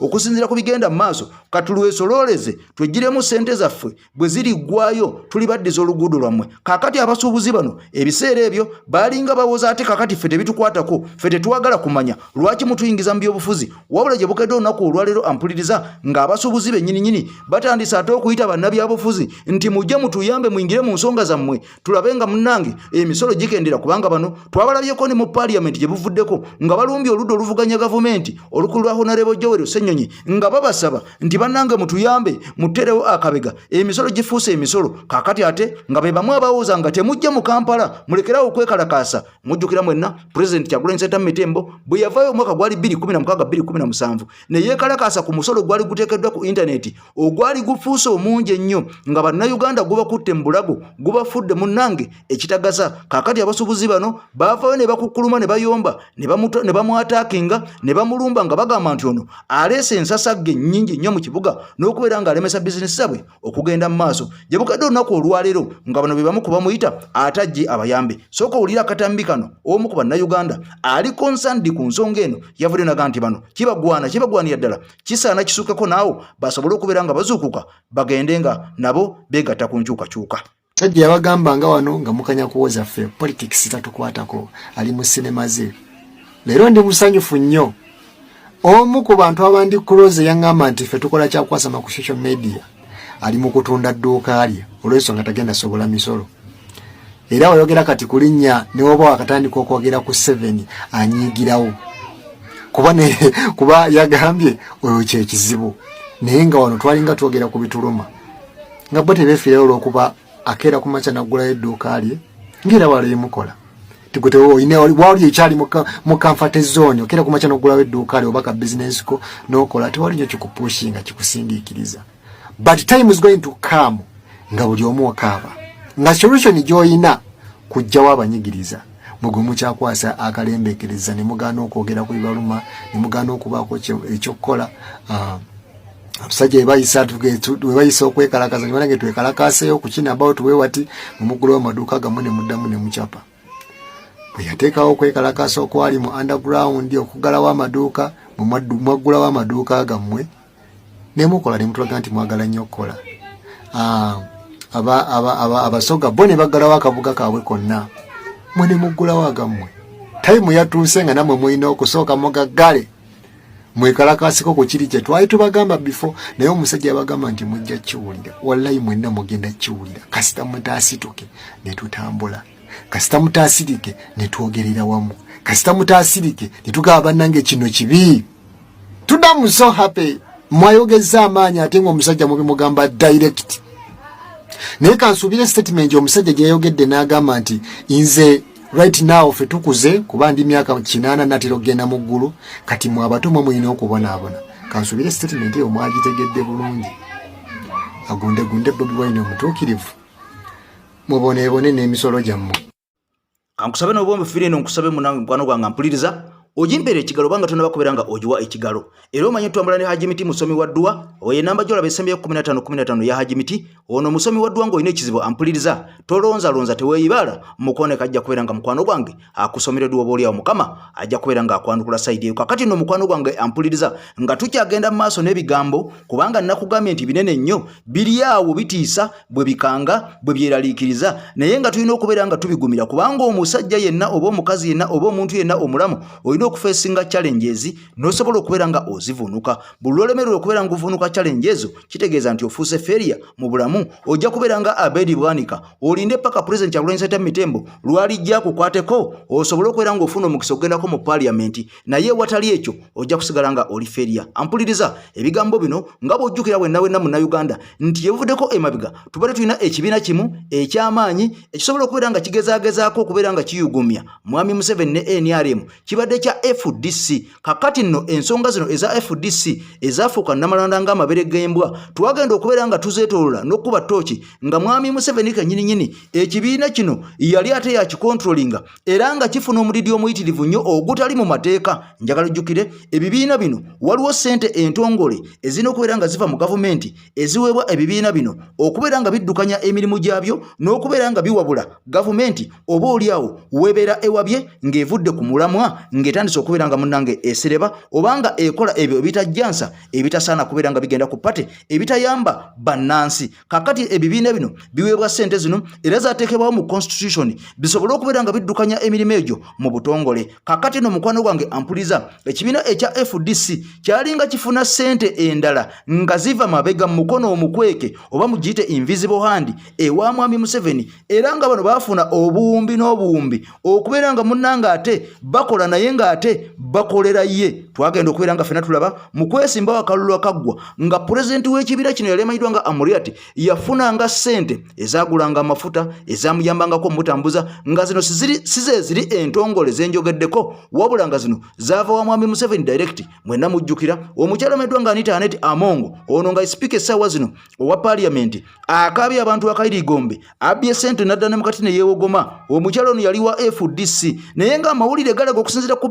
[SPEAKER 1] okusinziira ku bigenda mu maaso katulwesolooleze twegiremu ssente zaffe bwe ziriggwayo tulibaddiza oluguudo lwammwe. Kakati abasuubuzi bano ebiseera ebyo baalinga bawoza ate kakati ffe tebitukwatako, ffe tetwagala kumanya lwaki mutuyingiza mu byobufuzi wabula gye bukedde olunaku olwaleero ampuliriza ng'abasuubuzi bennyininyini batandise ate okuyita bannabyabufuzi nti mujje mutuyambe muyingire mu nsonga zammwe tulabe nga munnange emisolo gikendera kubanga bano twabalabyeko ne mu parliament gye buvuddeko nga balumbye oludda oluvuganya gavumenti olukulu lwa Honorable Joel Ssennyonyi nga babasaba nti bannange mutuyambe muterewo akabega emisolo gifuuse emisolo. Kakati ate nga be bamu abawooza nga temujja mu Kampala mulekerawo okwekalakaasa. Mujjukira mwenna President Kyagulanyi Ssentamu Tembo bwe yavaayo omwaka gwali 2016-2017 ne yeekalakaasa ku musolo gwali guteekeddwa ku intaneti ogwali gufuuse omungi ennyo nga bannayuganda gubakutte mu bulago gubafudde munnange ekitagasa. Kakati abasuubuzi bano baavaayo ne bakukkuluma ne bayomba ne bamwataakinga ne bamulumba nga bagamba nti ono aleese ensasagge nnyingi nnyo mu kibuga n'okubeera ng'alemesa bizinesi zabwe okugenda mu maaso. Gye bukadde olunaku olwaleero nga bano be bamu ku bamuyita atajje abayambe. Sooka owulira akatambi kano omu ku bannayuganda ali konsandi ku nsonga eno yavudde naga nti bano kibagwanira ddala kisaana kisuukeko naawo basobole okubeera nga bazuukuka bagende nga nabo beegatta ku nkyukakyuka.
[SPEAKER 6] Sajja yabagamba nga wano nga mukanya kuwoza ffe politics tatukwatako ali mu sinema ze. Leero ndi musanyufu nnyo. Omu ku bantu abandi kuloze yangamba nti ffe tukola kyakwasama ku social media ali mu kutunda dduuka lye olw'ensonga tagenda sobola misolo. Era oyogera kati kulinnya ne oba wakatandika okwogera ku 7 anyiigirawo kuba yagambye oyo kyekizibu naye nga wano twalinga twogera ku bituluma nga bo tebeefiirayo olw'okuba akeera ku makya naggulayo edduuka lye ng'era walimukola tikute wali ekyali mu comfort zone okeera ku makya n'oggulayo edduuka lye oba ka business ko n'okola tewali nnyo kikupushinga kikusindiikiriza. But time is going to come nga buli omu okaaba nga solution gy'olina kujjawo abanyigiriza mugumu kyakwasa akalembekereza ne mugaana okwogera ku bibaluma ne mugaana okubaako ekyokukola abasajja webayisa okwekalakaza ne banange twekalakaseeyo ku kino about wewati mu muggulu w'amaduuka gamu ne muddamu ne mucapa. Bwe yateekawo okwekalakasa okwali mu underground okugalawo amaduuka mwaggulawo amaduuka gammwe ne mukola ne mutulaga nti mwagala nnyo okukola. Abasoga bo ne baggalawo akabuga kaabwe konna mwe ne muggulawo agammwe. Tayimu yatuuse nga nammwe mulina okusooka mugaggale mwekalakasiko ku kiri kye twali tubagamba before, naye omusajja yabagamba nti mujja kiwulira. Wallahi mwenna mugenda kiwulira. Kasita mutaasituke ne tutambula, kasita mutaasirike ne twogerera wamu, kasita mutaasirike ne tugaba bannange kino kibi. Tudamu so happy mwayogeza amaanyi ate ng'omusajja mubi mugamba direct. Naye kansubire statement omusajja gye yayogedde n'agamba nti nze right now fe tukuze kuba ndi myaka 8 natero genda mu ggulu kati mu abato mwe mulina okubonaabona. Kansubire statement eyo mwagitegedde bulungi. Agunde Bobi Wine omutuukirivu muboneebone n'emisolo gyammwe.
[SPEAKER 1] Kankusabe n'obwombe fire nkusabe munange mukwano gwange mpuliriza ojimbere ekigalo banga tonna bakuberanga ojuwa ekigalo. Era omanyi twambala ne Haji Miti musomi wa ddwa oye namba jola besembe 15 ya Haji Miti ono musomi wa ddwa ngo ine ekizibu ampuliriza tolonza teweeyibala mukone kajja kuberanga mukwano gwange akusomere ddwa boli ya mukama ajja kuberanga akwandukula side yo. Kakati no mukwano gwange ampuliriza nga tukyagenda maaso n'ebigambo kubanga nakugambye nti binene nnyo biri awo bitiisa bwe bikanga bwe byeraliikiriza naye nga tulina okuberanga tubigumira kubanga omusajja yenna oba omukazi yenna oba omuntu yenna omulamu oyina okufeesinga challenges nosobola okubeera nga ozivunuka. Buli olemererwa okubeera nga ovunuka challenges kitegeeza nti ofuuse failure mu bulamu. Ojja kubeera nga Abedi Bwanika olinde paka president Kyagulanyi Ssentamu Mitembo lwalijja kukwateko osobola okubeera nga ofuna omukisa ogendako mu parliament naye watali ekyo ojja kusigala nga oli failure. Ampuliriza ebigambo bino nga bw'ojjukira wenna mu Uganda nti yevuddeko emabiga tubadde tulina ekibiina kimu eky'amaanyi ekisobola okubeera nga kigezaagezaako okubeera nga kiyugumya Mwami Museveni ne NRM kibadde kya FDC. Kakati nno ensonga zino eza FDC ezafuuka namalanda nga amabere g'embwa twagenda okubeera nga tuzeetoolola n'okuba tooki nga Mwami Museveni kennyini ekibiina kino yali ate yakikontrolinga era nga kifuna omulidi omuyitirivu nnyo ogutali mu mateeka. Njagala ojjukire ebibiina bino waliwo ssente entongole ezirina okubeera nga ziva mu gavumenti eziweebwa ebibiina bino okubeera nga biddukanya emirimu gyabyo n'okubeera nga biwabula gavumenti oba oliawo weebeera ewabye ng'evudde ku mulamwa ng'etandise okubeera nga munnange esereba obanga ekola ebyo ebitajjansa ebitasaana kubeera nga bigenda ku pate ebitayamba bannansi. Kakati ebibiina bino biweebwa ssente zino era zaateekebwawo mu constitution bisobole okubeera nga biddukanya emirimu egyo mu butongole. Kakati no mukwano gwange ampuliza ekibiina ekya FDC kyalinga kifuna ssente endala nga ziva mabega mu mukono omukweke oba mugiyite invisible hand ewa Mwami Museveni era nga bano baafuna obuwumbi n'obuwumbi okubeera nga munnanga ate bakola naye nga ate bakolera ye. Twagenda okubeera nga fena tulaba mu kwesimbawo akalulu akaggwa nga pulezidenti w'ekibiina kino yali amanyiddwa nga Amuriat yafunanga ssente ezaagulanga amafuta ezamuyambangako mutambuza nga zino size ziri entongole zenjogeddeko wabula nga zino zaava wa Mwami Museveni direct. Mwenna mujjukira omukyala amanyiddwa nga Anita Anet Amongo ono nga speaker essaawa zino owa parliament akaabye abantu akayirigombe abbye ssente n'adda ne mukati ne yeewogoma. Omukyala ono yali wa FDC naye nga amawulire galaga okusinziira ku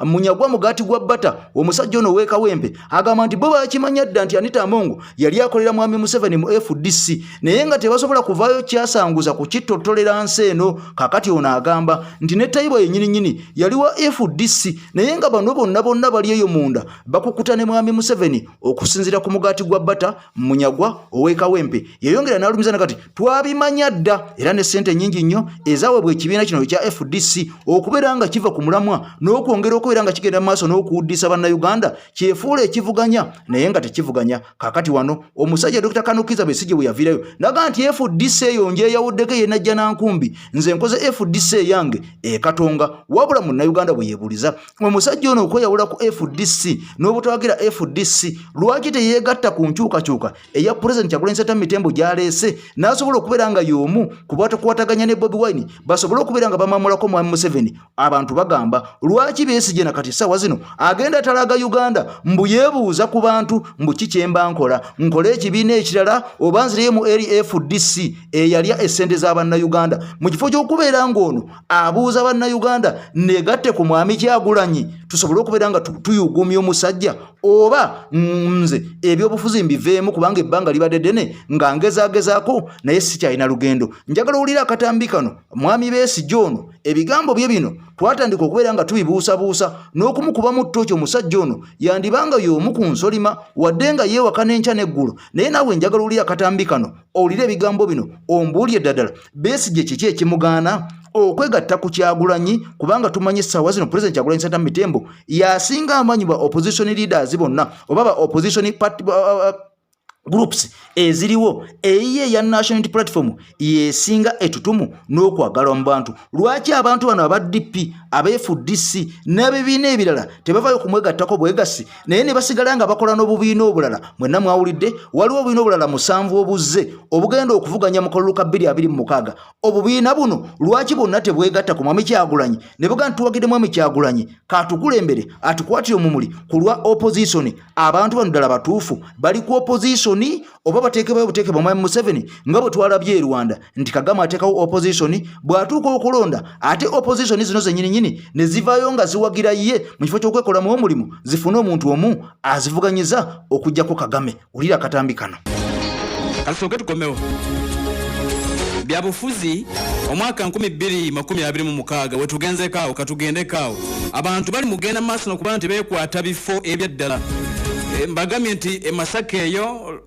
[SPEAKER 1] munyagwa mugati gwa bata omusajja ono w'ekawempe agamba nti bo bakimanya dda nti Anita Amongo yali akolera Mwami Museveni mu FDC naye nga tebasobola kuvaayo kyasanguza ku kitotolera nsi eno. Kakati ono agamba nti ne Tayiba yennyini yali wa FDC naye nga bano bonna bali eyo munda bakukuta ne Mwami Museveni okusinziira ku mugati gwa bata munyagwa ow'ekawempe. Yeyongera n'alumiza nakati twabimanya dda era ne ssente nnyingi nnyo ezaweebwa ekibiina kino ekya FDC okubeera nga kiva ku mulamwa n'okwongera okubeera nga kigenda mu maaso n'okuwuddisa bannayuganda kyefuula ekivuganya naye nga tekivuganya. Kakati wano omusajja Dr. Kanukiza Besigye bwe yaviirayo naga nti FDC eyo njeyawuddeko ye najja nankumbi nze nkoze FDC yange ekatonga wabula munnayuganda bwe yeebuuliza omusajja ono okweyawula ku FDC n'obutawagira FDC lwaki teyeegatta ku nkyukakyuka eya President Kyagulanyi Ssentamu Mitembo gy'aleese n'asobola okubeera nga y'omu ku batakwataganya ne Bobi Wine basobole okubeera nga bamamulako Mwami Museveni. Abantu bagamba lwaki Besigye nakati ssaawa zino agenda talaga Uganda mbu yeebuuza ku bantu mbu kikyemba nkole ekibiina ekirala oba nzireyo mu FDC eyalya essente z'abannayuganda mu kifo ky'okubeera ng'ono abuuza bannayuganda negatte ku Mwami Kyagulanyi tusobole okubeera nga tuyugumya omusajja oba nze ebyobufuzi mbiveemu kubanga ebbanga libadde ddene nga ngezaagezaako naye sikyalina lugendo. Njagala owulira akatambi kano mwami Besigye ono ebigambo bye bino twatandika okubeera nga tubibuusabuusa n'okumukubamu ttooki omusajja ono yandibanga y'omu ku nsolima wadde nga yeewaka n'enkya n'eggulu. Naye naawe njagala owulira akatambi kano owulire ebigambo bino ombuulye ddala Besigye kiki ekimugaana okwegatta ku Kyagulanyi kubanga tumanyi essaawa zino President Kyagulanyi Ssentamu Mitembo yasinga amanyibwa opposition leaders bonna oba ba opposition party groups eziriwo eyiye ya National Unity Platform yesinga etutumu n'okwagalwa mu bantu. Lwaki abantu bano aba DP aba FDC n'ebibiina ebirala tebavaayo kumwegattako bwegasi naye ne basigala nga bakola n'obubiina obulala? Mwenna mwawulidde waliwo obubiina obulala 7 obuzze obugenda okuvuganya mu kalulu ka 2026. Obubiina buno lwaki bonna tebwegatta ku Mwami Kyagulanyi ne buga ntuwagidde Mwami Kyagulanyi katukulembere atukwatire omumuli ku lwa opposition? Abantu bano ddala batuufu bali ku opposition oba bateekebayo buteekebwa Mwami Museveni nga bwe twalabye e Rwanda nti Kagame ateekawo opposition bw'atuuka okulonda ate opposition zino zennyininyini ne zivaayo nga ziwagira ye mu kifo ky'okwekolamu omulimu zifune omuntu omu azivuganyiza okuggyako Kagame. Olira akatambi kano
[SPEAKER 7] kasooke tukomewo byabufuzi omwaka 2026 wetugenzeekaawo katugendekaawo abantu bali mugenda maaso nokuba nti beekwata bifo ebyaddala. Mbagamye nti Masaka eyo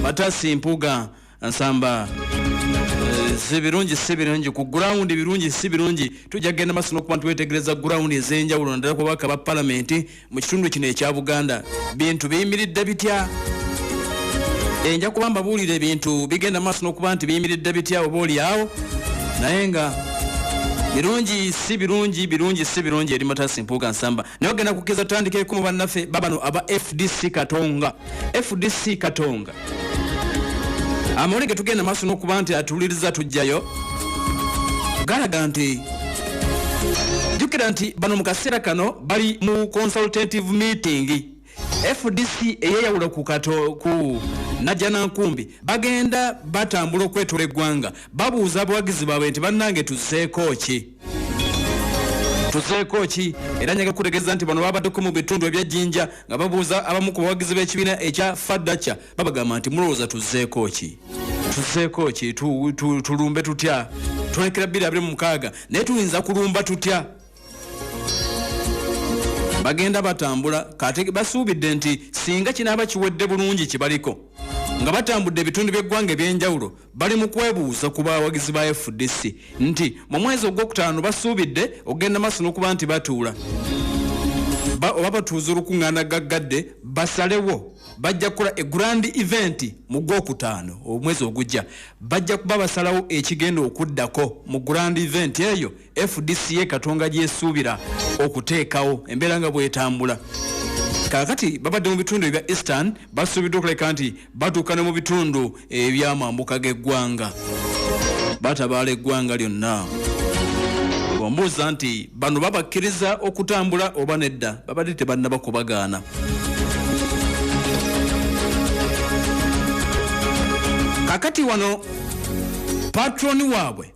[SPEAKER 7] Matasi Mpuga Nsamba sibirungi ku ground birungi sibirungi tujja genda maaso nokuba tuwetegereza ground ez'enjawulo naddala ku babaka ba palamenti mu kitundu kino ekya Buganda. Bintu biyimiridde bitya? Enja kuba mbabuulira ebintu bigenda maaso nokuba nti biyimiridde bitya oba oli awo naye nga birungi si birungi eri Matasi Mpuga Nsamba. Naye ogenda kukkiriza tutandikeeko mu bannaffe babano aba FDC Katonga amawulire ge tugenda maaso n'okuba nti atuwuliriza tujjayo galaga nti jjukira nti bano mu kaseera kano bali mu consultative meeting. FDC eyeyawula ku Najjanankumbi bagenda batambula okwetola eggwanga babuuza abawagizi baabwe nti bannange tuzeeko ki era nyaga kutegeeza nti bano babaddeko mu bitundu ebyajjinja nga babuuza abamu ku bawagizi b'ekibiina ekya Fadacha babagamba nti mulowooza tuzeeko ki tulumbe tutya tulekera 2026 naye tuyinza kulumba tutya? Bagenda batambula kate basuubidde nti singa kinaaba kiwedde bulungi kibaliko nga batambudde ebitundu by'eggwanga ebyenjawulo bali mu kwebuuza ku bawagizi ba FDC nti mu mwezi ogwokutaano basuubidde ogenda maaso n'okuba nti batuula oba batuuza olukuŋŋaana gaggadde basalewo bajja kukola e grand event mu gwokutaano omwezi ogujja bajja kuba basalawo ekigenda okuddako mu grand event eyo FDC Katonga gyesuubira okuteekawo embeera nga bwetambula. Kakati babadde mu bitundu ebya Eastern basuubiddwa okuleka nti batuuka ne mu bitundu eby'amambuka g'eggwanga batabaala eggwanga lyonna. Bw'ombuuza nti bano babakkiriza okutambula oba nedda babadde tebannaba kubagaana. Kakati wano patroni waabwe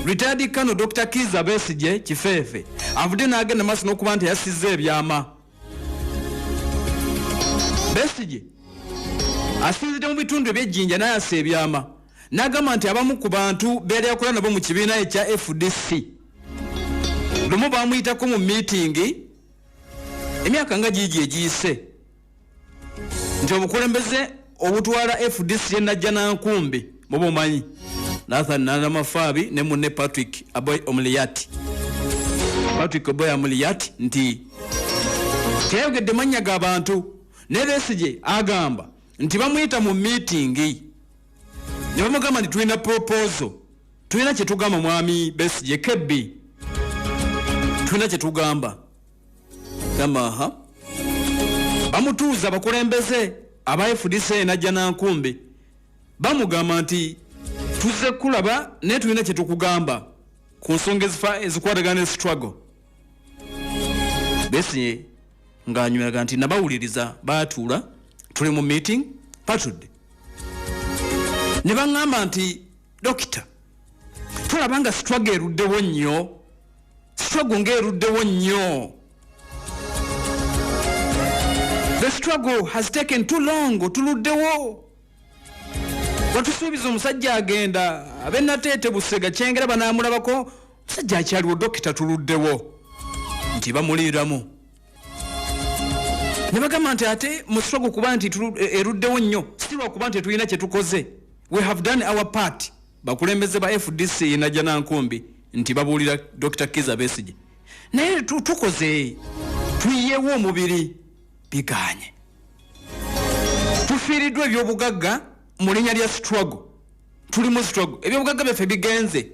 [SPEAKER 7] retired Colonel Dr. Kizza Besigye Kifeefe avudde n'agenda maaso n'okuba nti yasizza ebyama. Besigye asinzidde mu bitundu eby'ejjinja n'ayasa ebyama n'agamba nti abamu ku bantu beera yakola nabo mu kibiina ekya FDC lumu bamuyitako mu meeting emyaka nga giigi egiyise nti obukulembeze obutwala FDC ye Najjanankumbi muba omanyi Nathan Nalamafaabi ne munne Patrick Aboy Omuliyati nti teyogedde mannya g'abantu ne Besigye agamba nti bamuyita mu meeting ne bamugamba nti tulina proposal tulina kye tugamba Mwami Besigye Kebbi tulina kye tugamba gamba bamutuuza abakulembeze aba FDC Najjanankumbi bamugamba nti tuzze kulaba naye tulina kye tukugamba ku nsonga ezikwatagana ne struggle. Besigye ng'anyweraga nti nabawuliriza baatuula tuli mu meeting patudde ne baŋŋamba nti dokita tulaba nga struggle ng'eruddewo nnyo struggle has taken too long. Tuluddewo. Watusuubiza omusajja agenda abennateete Busega Kyengera banaamulabako musajja akyaliwo dokita tuluddewo nti bamuliiramu ne bagamba nti ate mu struggle kuba nti eruddewo nnyo si lwakuba nti tulina kye tukoze. We have done our part. Bakulembeze ba FDC najja Nankumbi nti babuulira Dr. Kizza Besigye naye tukoze tuyiyewo omubiri biganye tufiiriddwa ebyobugagga mu linnya lya struggle. Tuli mu struggle ebyobugagga byaffe bigenze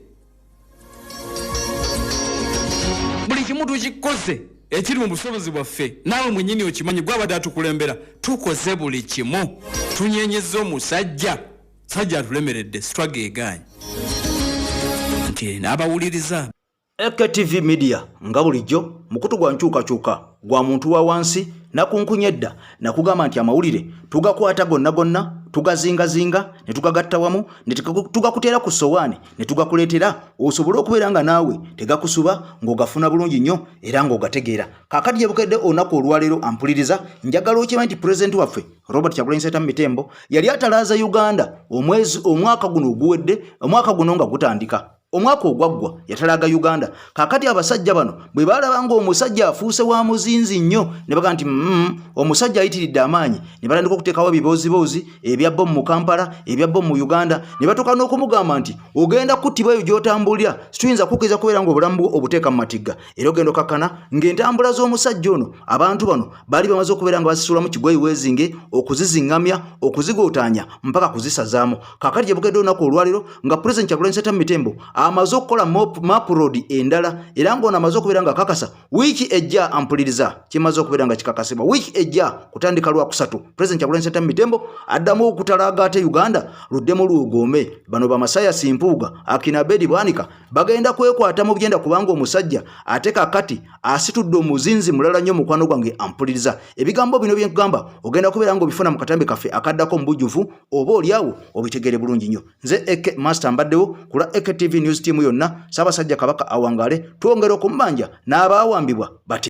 [SPEAKER 7] buli kimu tukikoze ekiri mu busobozi bwaffe naawe mwennyini okimanyi gwabadde atukulembera tukoze buli kimu tunyenyeza omusajja sajja atulemeredde struggle eganye nti n'abawuliriza.
[SPEAKER 1] AKTV Media nga bulijjo mukutu gwa nkyukakyuka gwa muntu wa wansi nakunkunyedda nakugamba nti amawulire tugakwata gonna tugazingazinga ne tugagatta wamu ne tugakuteera ku sowaani ne tugakuleetera osobole okubeera nga naawe tegakusuba ng'ogafuna bulungi nnyo era ng'ogategeera. Kaakati gye bukedde olunaku olwaleero ampuliriza njagala okimanyi nti pulezidenti waffe Robert Kyagulanyi Ssentamu Mitembo yali atalaaza Uganda omwaka guno oguwedde omwaka guno nga gutandika. Omwaka ogwaggwa yatalaga Uganda. Kakati abasajja bano bwe balaba nga omusajja afuuse wa muzinzi nnyo ne baga nti omusajja ayitiridde amaanyi ne batandika okuteekawo ebiboozibozi ebya bbomu mu Kampala ebya bbomu mu Uganda ne batuuka n'okumugamba nti ogenda kuttibwa eyo gy'otambulira situyinza kukkiriza kubeera ng'obulamu bwo obuteeka mu matigga era ogenda okakkana ng'entambula z'omusajja ono abantu bano baali bamaze okubeera nga basisulamu kigoyi weezinge okuziziŋŋamya okuzigootaanya mpaka kuzisazaamu. Kakati gye bukedde olunaku olwaleero nga Pulezidenti Kyagulanyi Ssentamu Mitembo amaze okukola map road endala era ng'ono amaze okubeera nga kakasa wiiki ejja ampuliriza kimaze okubeera nga kikakasibwa wiiki ejja kutandika Lwakusatu Pulezidenti Kyagulanyi Ssentamu Mitembo addamu okutalaaga ate Uganda luddemu luwogome. Bano bamasaya Simpuuga Akina Bedi Bwanika bagenda kwekwata mu byenda kubanga omusajja ate kakati asitudde omuzinzi mulala nnyo mukwano gwange ampuliriza. Ebigambo bino bye nkugamba ogenda kubeera ng'obifuna mu katambi kaffe akaddako mu bujjuvu oba oliawo obitegere bulungi nnyo. Nze Eke Master mbaddewo kula AKTV News team yonna Ssaabasajja Kabaka awangale twongera okumubanja n'abaawambibwa bati